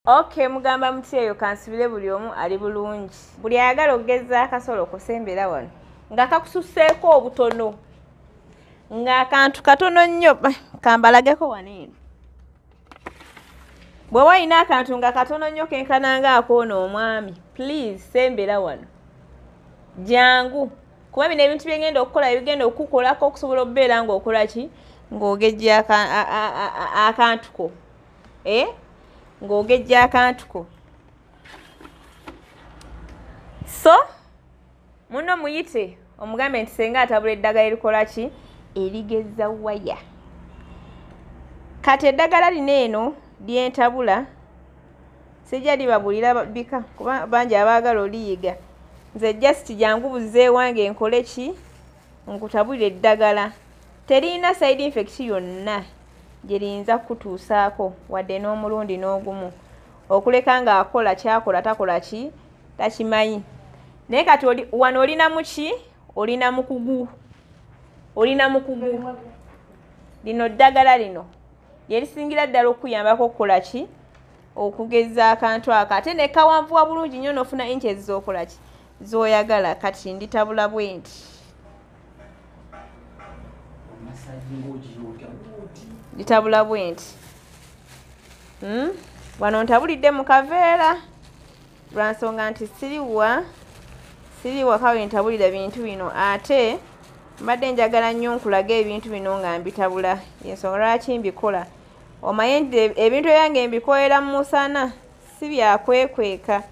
Okay, mugamba muti eyo kansibire buli omu ali bulungi. Buli ayagala okugeza akasolo kusembera wano nga kakususeeko obutono ng'akantu katono nnyo kambalageko wano eno. Bwe walina akantu nga katono nnyo kenkana ng'akoono omwami, please sembera wano jangu kuba bino ebintu byengenda okukola bigenda okukolako okusobola okubeera ng'okola ki ng'ogejja akantu ko ng'ogejja akantu ko. So muno muyite omugambe nti senga atabula eddagala erikola ki erigeza waya. Kati eddagala lino eno lyentabula sijja libabulira bika kuba bangi abaagala oliyiga. Nze just jangu buzze wange nkole ki nkutabulira eddagala. Terina side effect yonna gye liyinza kutuusaako wadde n'omulundi n'ogumu. Okuleka ng'akola kyakola takola ki takimanyi. Naye kati wano olinamu ki? Olina mukugu. Olina mukugu. Lino ddagala lino lye lisingira ddala okuyambako okukola ki okugeza akantu ako. Ate ne kawanvuwa bulungi nnyo n'ofuna inches z'okola ki z'oyagala. Kati nditabula bwe nti litabula bwe nti wano ntabulidde mu kaveera lwa nsonga nti siriwa kawe ntabulira bintu bino. Ate mbadde njagala nnyo nkulaga ebintu bino nga mbitabula ensonga lwaki mbikola. Omanyi nti ebintu ebyange mbikolera mu musana si byakwekweka.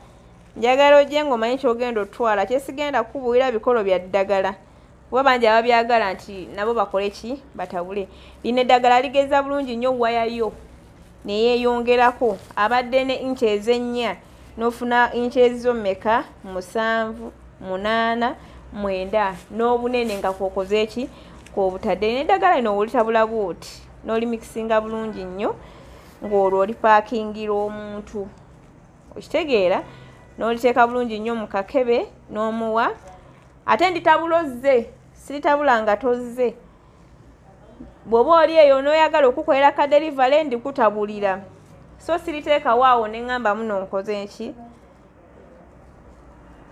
Njagala ojje ng'omanyi ky'ogenda otwala kyesigenda kukubuulira bikolo bya ddagala kuba bangi ababyagala nti nabo bakole ki batabule. Lino eddagala ligeza bulungi nnyo wayayo neyeeyongerako abadde ne inches 4 n'ofuna inches zo mmeka 7 8 9 n'obunene nga kwokoze eki kw'obutadde. N'eddagala lino olitabula bw'oti n'olimikisinga bulungi nnyo ng'olwo olipaakingira omuntu okitegeera n'oliteeka bulungi nnyo mu kakebe n'omuwa. Ate nditabula ozze siritabula nga tozze. Bw'oba oli eyo n'oyagala okukolera ka delivery ndikutabulira. So siriteeka waawo ne ŋŋamba muno nkoze eki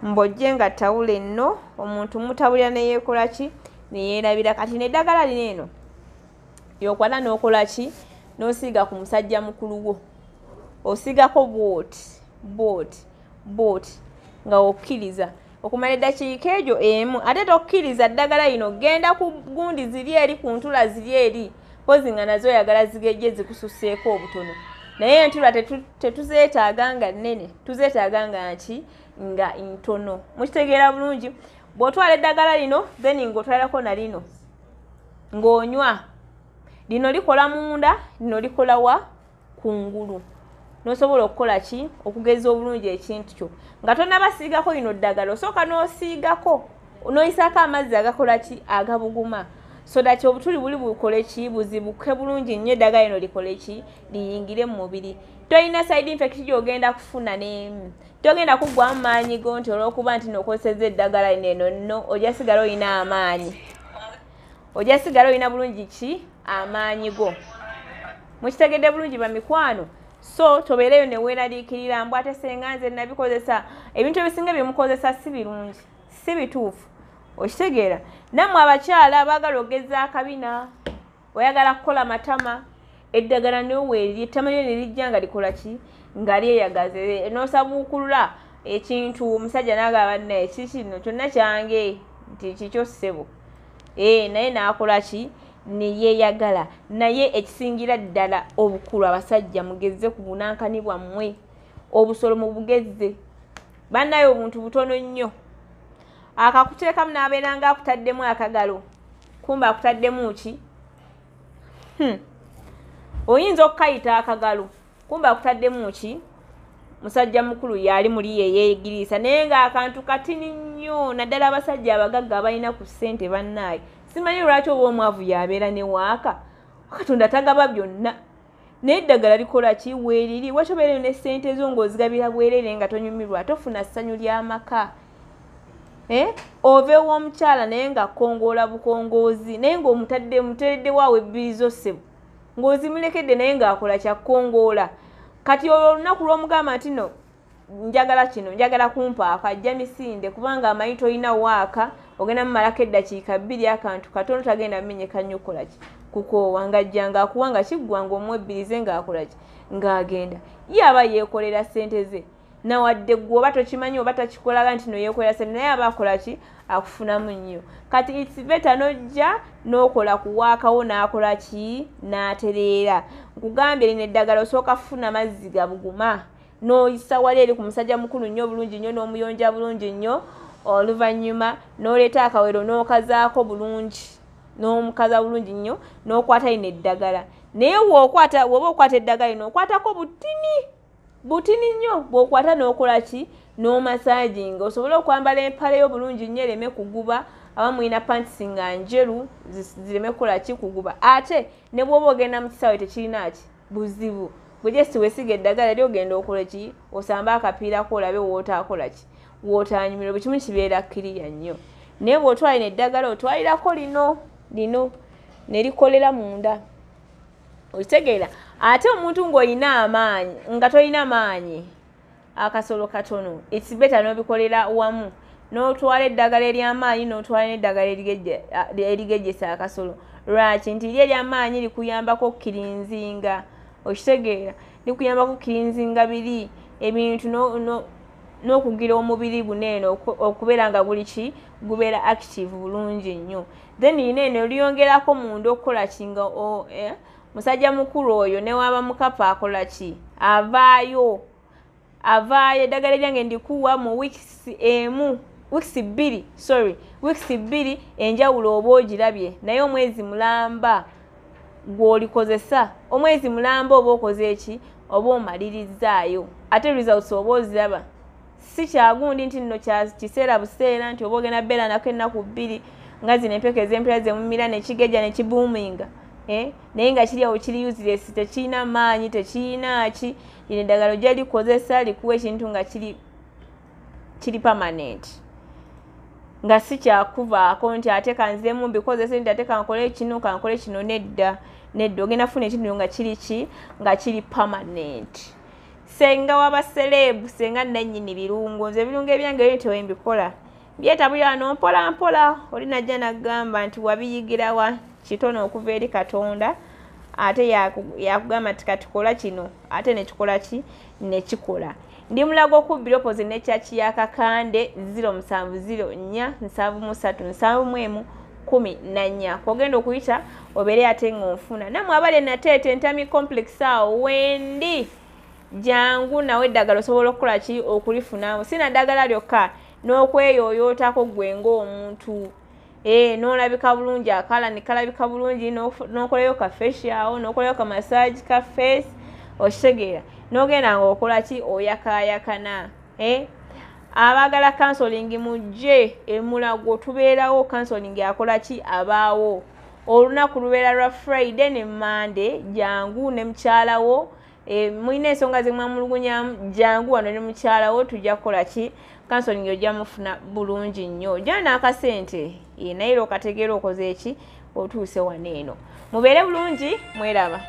mbojje nga ttawule nno omuntu mutabulira ne yeekola ki ne yeerabira. Kati n'eddagala lino eno yokwala n'okola ki n'osiiga ku musajja mukulu wo osigako bwoti nga okkiriza okumala eddakiika egyo emu. Ate tokkiriza ddagala lino genda ku gundi ziri eri ku ntula ziri eri pozi nga nazo oyagala zigejje zikususeeko obutono. Naye entula tetuzeetaaga nga nnene tuzeetaaga nga nki nga ntono. Mukitegeera bulungi. Bw'otwala eddagala lino then ng'otwalako na lino ng'onywa. Lino likola munda, lino likola wa kungulu. N'osobola okukola ki okugeza obulungi ekintu kyo nga tonnabasiigako lino ddagala osooka n'osiigako n'oyisaako amazzi agakola ki agabuguma so that obutuli buli bukole ki buzibuke bulungi nnyo eddagala lino likole ki liyingire mu mubiri. Tolina side effect gy'ogenda kufuna n'emu. Togenda kuggwamu maanyi go nti olw'okuba nti n'okozesezza eddagala lino eno nno ojja sigala olina amaanyi. Ojja sigala olina bulungi ki amaanyi go. Mukitegedde bulungi bamikwano. So tobeereyo ne weeraliikirira mbw ate senga nze nabikozesa ebintu ebisinga bye mukozesa si birungi si bituufu. Okitegeera nammwe abakyala abaagala ogeza akabina oyagala kukola matama eddagala n'oweeriri ettama lyo ne lijja nga likola ki nga lyeyagaze n'osabuukulula ekintu omusajja n'agamba naye kikino kyonna kyange nti kikyo ssebo naye n'akola ki neyeeyagala. Naye ekisingira ddala obukulu abasajja mugezze ku bunankani bwammwe obusolo mu bugezze. Bannaye obuntu butono nnyo akakuteekamu n'abeera nga akutaddemu akagalo kumba akutaddemu ki oyinza okukayita akagalo kumba akutaddemu ki musajja mukulu yali muli yeyeegiriisa naye ng'akantu katini nnyo naddala abasajja abagagga abalina ku ssente bannaaye. Simanyi lwaki oba omwavu yabeera ne waaka Katonda tagaba byonna. Naye eddagala likola ki weeriri lwaki obeereyo ne ssente zo ng'ozigabira bwerere nga tonyumirwa tofuna ssanyu ly'amaka. Ova ew'omukyala naye nga kkongoola bukongoozi naye ng'omutadde muteredde waawe ebbiri zo ssebo ng'ozimulekedde naye ng'akola kya kkongoola kati olunaku lw'omugamba nti no njagala kino njagala kumpaaka ajja misinde kubanga amanyi tolina waaka ogenda mumalako eddakiika 2 akantu katono tagenda menyeka nnyo kolaki kukoowa ng'ajjanga akuwanga kiggwanga omwebbirize ng'akolaki ng'agenda ye aba yeekolera ssente ze nawadde gwe oba tokimanyi oba takikolaga nti no yeekolera ssente naye aba akolaki akufunamu nnyo kati it's better nojja n'okola kuwaakawo n'akolaki n'atereera nkugambye lino eddagala osooka kufuna mazzi ga buguma n'oyisa wali eri ku musajja mukulu nnyo bulungi nnyo n'omuyonja bulungi nnyo oluvannyuma n'oleeta akawero n'okazaako bulungi n'omukaza bulungi nnyo n'okwata lino eddagala naye woba okwata eddagala lino okwatako butini nnyo bw'okwata n'okola ki n'omasaaginga osobole okwambala empale yo bulungi nnyo ereme kuguba aba mulina pantisi nga njeru zireme kukola ki kuguba ate ne bw'oba ogenda mu kisaawe tekirina ki buzibu bwejesi wesiga eddagala eri ogenda okola ki osamba akapiira ko olabe wootaakola ki wootanyumira buli kimu kibeera kkiriya nnyo naye bw'otwalina eddagala otwalirako lino ne likolera munda okitegeera ate omuntu ng'olina amaanyi nga tolina maanyi akasolo katono it's better n'obikolera wamu n'otwala eddagala ery'amaanyi n'otwala n'eddagala erigejjesa akasolo lwaki nti lye ery'amaanyi likuyambako okkirinzinga okitegeera likuyambako okkirinzinga biri ebintu n'okugira omubiri guneeno okubeera nga buli ki gubeera active bulungi nnyo then lineeno liyongerako munda okukola kinga musajja mukulu oyo ne waba mukapa akola ki avaayo eddagala eryange ndikuwa mu weeks 2 enjawulo oba ogirabye naye omwezi mulamba gw'olikozesa omwezi mulamba oba okoze eki oba omalirizzaayo ate results oba oziraba si kyagundi nti nno kiseera buseera nti oba ogenda beera nako ennaku 2 nga zino empeke ez'empira zemumira nekigejja nekibuuminga naye nga kiri awo kiri useless tekirina maanyi tekirina ki lino eddagala ojja likozesa likuwa ekintu nga kiri permanent nga si kyakuvaako nti ate kanzemu mbikozese nti ate kankole kino nedda ogenda funa ekintu nga kiri ki nga kiri permanent senga waba selebu senga nannyini birungo nze ebirungo ebyange byo tewembikola byetabulira nompola mpola oli najja nagamba nti wabiyigirawa kitono okuva eri Katonda ate yakugamba nti katikola kino ate nekikola ki nekikola ndi mulago okubbira opoze nekyaki yakakande 0704 kogenda okuyita obeere ate ng'onfuna namwe abale nateete entami complex awo wendi jangu nawe eddagala osobola okukola ki okulifunawo sina ddagala lyokka n'okweyoyootako gwe ng'omuntu n'olabika bulungi akala nekalabika bulungi n'okolayo ka facial n'okolayo ka massage ka face okitegeera n'ogenda ng'okola ki oyakaayakana abaagala counseling mujje emulago tubeerawo counseling akola ki abaawo olunaku lubeera lwa Friday ne Monday jangu ne mukyalawo mulina ensonga ze mwamulugunyamu jangu wano ne mukyalawo tujja kukola ki counseling ojja mufuna bulungi nnyo ojja n'akasente naye okategeera okoze eki otuuse waneeno mubeere bulungi mweraba